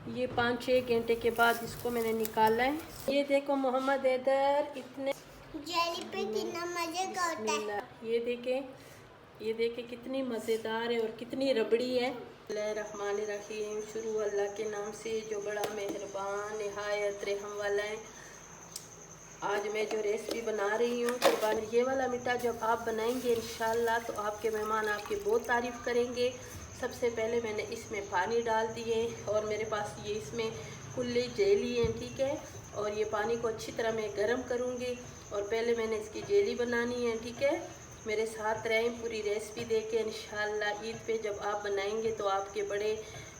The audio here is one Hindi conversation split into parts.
ये 5-6 घंटे के बाद इसको मैंने निकाला है। ये देखो मोहम्मद हैदर इतने जेली पे कितना मजे का होता है। ये देखे कितनी मज़ेदार है और कितनी रबड़ी है। बिस्मिल्लाहिर्रहमानिर्रहीम। शुरू अल्लाह के नाम से जो बड़ा मेहरबान निहायत रहम वाला है। आज मैं जो रेसिपी बना रही हूँ कुर्बानी, ये वाला मीठा जब आप बनाएंगे इंशाल्लाह तो आपके मेहमान आपकी बहुत तारीफ़ करेंगे। सबसे पहले मैंने इसमें पानी डाल दिए और मेरे पास ये इसमें कुल्ली जेली है, ठीक है। और ये पानी को अच्छी तरह मैं गर्म करूँगी और पहले मैंने इसकी जेली बनानी है, ठीक है। मेरे साथ रहें, पूरी रेसिपी देखें। इंशाल्लाह ईद पे जब आप बनाएंगे तो आपके बड़े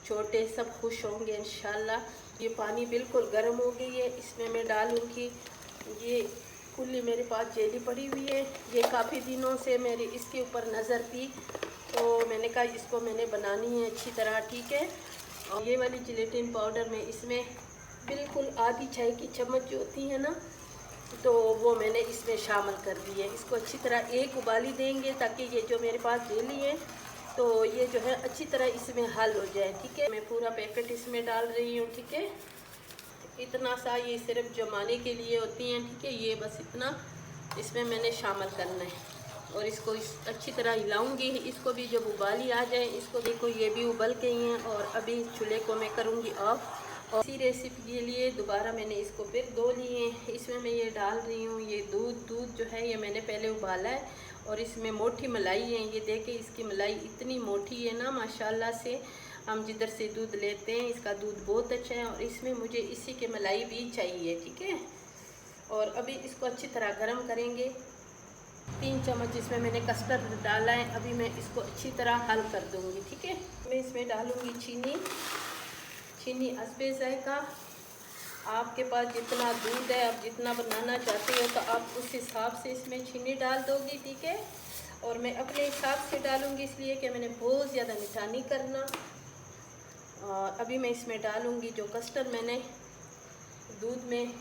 छोटे सब खुश होंगे इंशाल्लाह। ये पानी बिल्कुल गर्म हो गई है, इसमें मैं डालूँगी ये कुल्ली। मेरे पास जेली पड़ी हुई है, ये काफ़ी दिनों से मेरी इसके ऊपर नज़र थी तो मैंने कहा इसको मैंने बनानी है अच्छी तरह, ठीक है। और ये वाली जिलेटिन पाउडर में इसमें बिल्कुल आधी चाय की चम्मच जो होती है ना, तो वो मैंने इसमें शामिल कर दी है। इसको अच्छी तरह एक उबाली देंगे ताकि ये जो मेरे पास जेली है तो ये जो है अच्छी तरह इसमें हल हो जाए, ठीक है। मैं पूरा पैकेट इसमें डाल रही हूँ, ठीक है। इतना सा ये सिर्फ जमाने के लिए होती हैं, ठीक है। ये बस इतना इसमें मैंने शामिल करना है और इसको अच्छी तरह हिलाऊंगी। इसको भी जब उबाली आ जाए, इसको देखो ये भी उबल गई हैं और अभी चूल्हे को मैं करूँगी ऑफ। और इसी रेसिपी के लिए दोबारा मैंने इसको फिर धो लिए। इसमें मैं ये डाल रही हूँ ये दूध जो है ये मैंने पहले उबाला है और इसमें मोटी मलाई है। ये देखें इसकी मलाई इतनी मोटी है ना माशाल्लाह से। हम जिधर से दूध लेते हैं इसका दूध बहुत अच्छा है और इसमें मुझे इसी के मलाई भी चाहिए, ठीक है। और अभी इसको अच्छी तरह गर्म करेंगे। 3 चम्मच इसमें मैंने कस्टर्ड डाला है। अभी मैं इसको अच्छी तरह हल कर दूंगी, ठीक है। मैं इसमें डालूंगी चीनी हस्बे जायका। आपके पास जितना दूध है, आप जितना बनाना चाहते हो तो आप उस हिसाब से इसमें चीनी डाल दोगी, ठीक है। और मैं अपने हिसाब से डालूंगी इसलिए कि मैंने बहुत ज़्यादा मीठा नहीं करना। और अभी मैं इसमें डालूंगी जो कस्टर्ड मैंने दूध में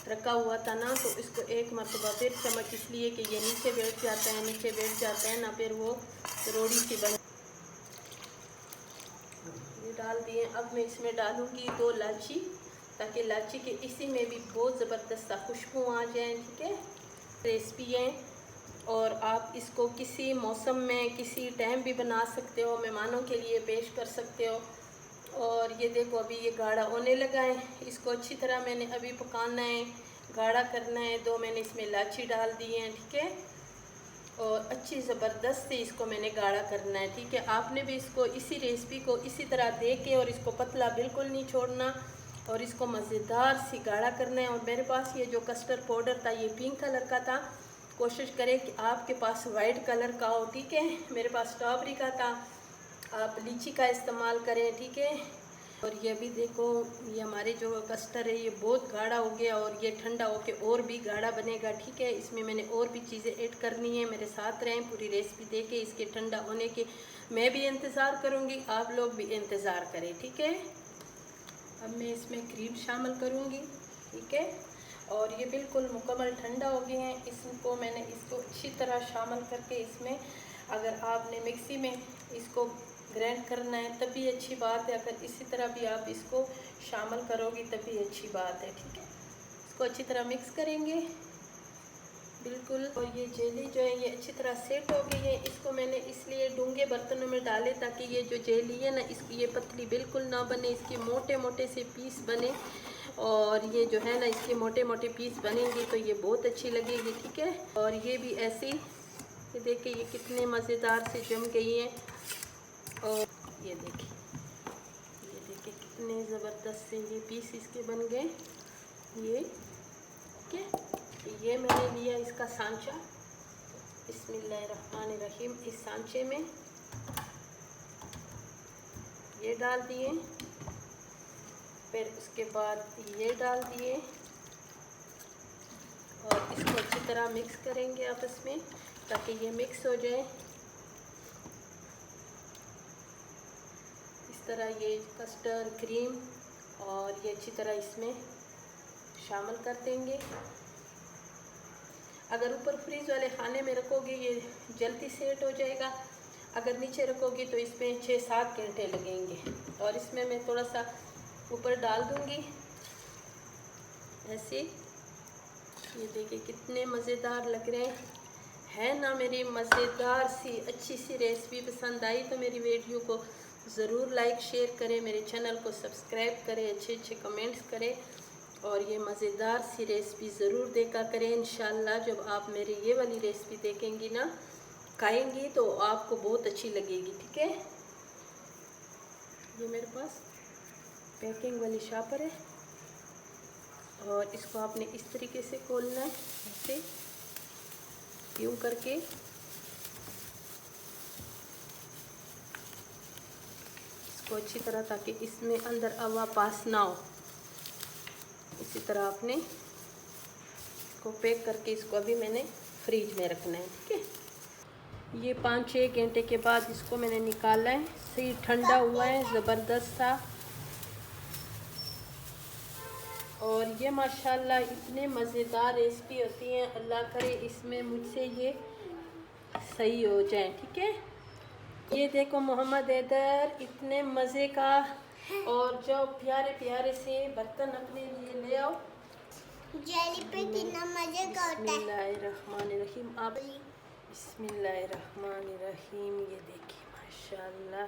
रखा हुआ था ना, तो इसको एक मरतबा फिर चम्मच, इसलिए कि ये नीचे बैठ जाता है ना, फिर वो रोड़ी सी बन। ये डाल दिए। अब मैं इसमें डालूंगी 2 इलायची ताकि इलायची के इसी में भी बहुत ज़बरदस्त खुशबू आ जाए, ठीक है। रेसिपी है और आप इसको किसी मौसम में किसी टाइम भी बना सकते हो, मेहमानों के लिए पेश कर सकते हो। और ये देखो अभी ये गाढ़ा होने लगा है, इसको अच्छी तरह मैंने अभी पकाना है, गाढ़ा करना है। 2 मैंने इसमें इलायची डाल दी है, ठीक है। और अच्छी ज़बरदस्त से इसको मैंने गाढ़ा करना है, ठीक है। आपने भी इसको इसी रेसिपी को इसी तरह दे के और इसको पतला बिल्कुल नहीं छोड़ना और इसको मज़ेदार सी गाढ़ा करना है। और मेरे पास ये जो कस्टर्ड पाउडर था ये पिंक कलर का था। कोशिश करें कि आपके पास वाइट कलर का हो, ठीक है। मेरे पास स्ट्रॉबेरी का था, आप लीची का इस्तेमाल करें, ठीक है। और ये भी देखो ये हमारे जो कस्टर्ड है ये बहुत गाढ़ा हो गया और ये ठंडा होके और भी गाढ़ा बनेगा, ठीक है। इसमें मैंने और भी चीज़ें ऐड करनी है। मेरे साथ रहें, पूरी रेसिपी देखें। इसके ठंडा होने के मैं भी इंतज़ार करूँगी, आप लोग भी इंतज़ार करें, ठीक है। अब मैं इसमें क्रीम शामिल करूँगी, ठीक है। और ये बिल्कुल मुकम्मल ठंडा हो गए हैं। इसको मैंने इसको अच्छी तरह शामिल करके इसमें, अगर आपने मिक्सी में इसको ग्राइंड करना है तभी अच्छी बात है, अगर इसी तरह भी आप इसको शामिल करोगी तभी अच्छी बात है, ठीक है। इसको अच्छी तरह मिक्स करेंगे बिल्कुल। और ये जेली जो है ये अच्छी तरह सेट हो गई है। इसको मैंने इसलिए डूंगे बर्तनों में डाले ताकि ये जो जेली है ना इसकी ये पतली बिल्कुल ना बने, इसके मोटे मोटे से पीस बने। और ये जो है ना इसके मोटे मोटे पीस बनेंगे तो ये बहुत अच्छी लगेगी, ठीक है। और ये भी ऐसे ही, ये देखिए ये कितने मज़ेदार से जम गई है। और ये देखिए कितने ज़बरदस्त से ये पीस इसके बन गए ये, ठीक है। ये मैंने लिया इसका सांचा, बिस्मिल्लाहिर्रहमानिर्रहीम। इस सांचे में ये डाल दिए, फिर उसके बाद ये डाल दिए और इसको अच्छी तरह मिक्स करेंगे आपस में ताकि ये मिक्स हो जाए। इस तरह ये कस्टर्ड क्रीम और ये अच्छी तरह इसमें शामिल कर देंगे। अगर ऊपर फ्रीज वाले खाने में रखोगे ये जल्दी सेट हो जाएगा। अगर नीचे रखोगी तो इसमें 6-7 घंटे लगेंगे। और इसमें मैं थोड़ा सा ऊपर डाल दूँगी ऐसे। ये देखिए कितने मज़ेदार लग रहे हैं ना मेरी मज़ेदार सी अच्छी सी रेसिपी। पसंद आई तो मेरी वीडियो को ज़रूर लाइक शेयर करें, मेरे चैनल को सब्सक्राइब करें, अच्छे अच्छे कमेंट्स करें और ये मज़ेदार सी रेसिपी ज़रूर देखा करें। इंशाल्लाह जब आप मेरी ये वाली रेसिपी देखेंगी ना, खाएंगी तो आपको बहुत अच्छी लगेगी। ठीक है, ये मेरे पास पैकिंग वाली शापर है और इसको आपने इस तरीके से खोलना है, ऐसे यूँ करके। इसको अच्छी तरह, ताकि इसमें अंदर हवा पास ना हो, इसी तरह आपने इसको पैक करके इसको अभी मैंने फ्रीज में रखना है। ठीक है, ये 5-6 घंटे के बाद इसको मैंने निकाला है, सही ठंडा हुआ है ज़बरदस्त सा। और ये माशाल्लाह इतने मज़ेदार रेसिपी होती हैं, अल्लाह करे इसमें मुझसे ये सही हो जाए। ठीक है, ये देखो मोहम्मद हैदर इतने मज़े का। और जो प्यारे प्यारे से बर्तन अपने लिए ले आओ। जेली पे कितना मजे का होता है। बिस्मिल्लाहिर्रहमानिर्रहीम। आप बिस्मिल्लाहिर्रहमानिर्रहीम। ये देखिए माशाल्लाह।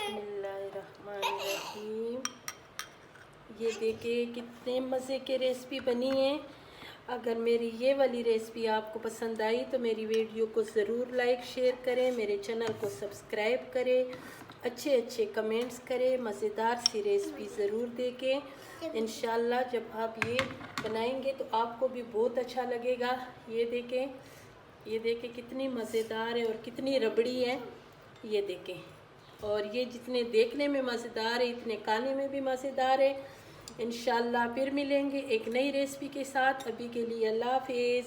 बिस्मिल्लाहिर्रहमानिर्रहीम। ये देखिए कितने मज़े की रेसिपी बनी है। अगर मेरी ये वाली रेसिपी आपको पसंद आई तो मेरी वीडियो को ज़रूर लाइक शेयर करें, मेरे चैनल को सब्सक्राइब करें, अच्छे अच्छे कमेंट्स करें, मज़ेदार सी रेसिपी ज़रूर देखें। इंशाल्लाह जब आप ये बनाएंगे तो आपको भी बहुत अच्छा लगेगा। ये देखें, ये देखें कितनी मज़ेदार है और कितनी रबड़ी है। ये देखें, और ये जितने देखने में मज़ेदार है इतने खाने में भी मज़ेदार है। इंशाल्लाह फिर मिलेंगे एक नई रेसिपी के साथ। अभी के लिए अल्लाह हाफिज़।